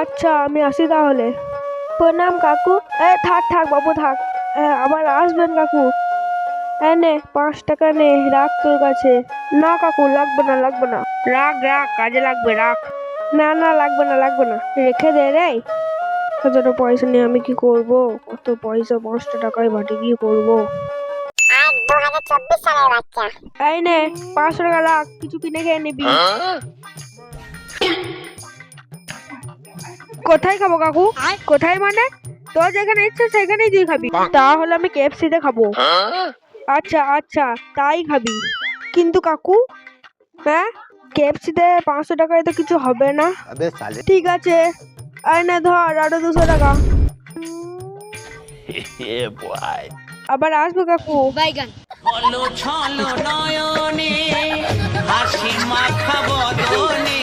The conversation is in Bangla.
আচ্ছা আমি আসি তাহলে। প্রণাম কাকু। থাক থাক বাবু থাক। আবার আসবেন কাকু। নে 5 টাকা নে, রাখ তোর কাছে। না কাকু লাগবে না লাগবে না। রাখ রাখ, কাজে লাগবে, রাখ। না না লাগবে না লাগবে না, রেখে দে রে। এতটা পয়সা নিয়ে আমি কি করব? কত পয়সা, 5টা টাকায় বাটি কি করব? আর 2024 সালের বাচ্চা। এই নে 500 টাকা রাখ, কিছু কিনে খেয়ে নিবি। কোথায় খাবো কাকু? কোথায় মানে? তোর যেখানে ইচ্ছে সেখানেই তুই খাবি। তাহলে আমি কেএফসিতে খাবো। আচ্ছা আচ্ছা, তাই খাবি। কিন্তু কাকু, হ্যাঁ, কেএফসিতে 500 টাকায় তো কিছু হবে না। ঠিক আছে, আয় না ধর আরো 200 টাকা। আবার আসবো কাকু। বাইগান। ছলো ছলো নয়নে হাসি মাখা বদনে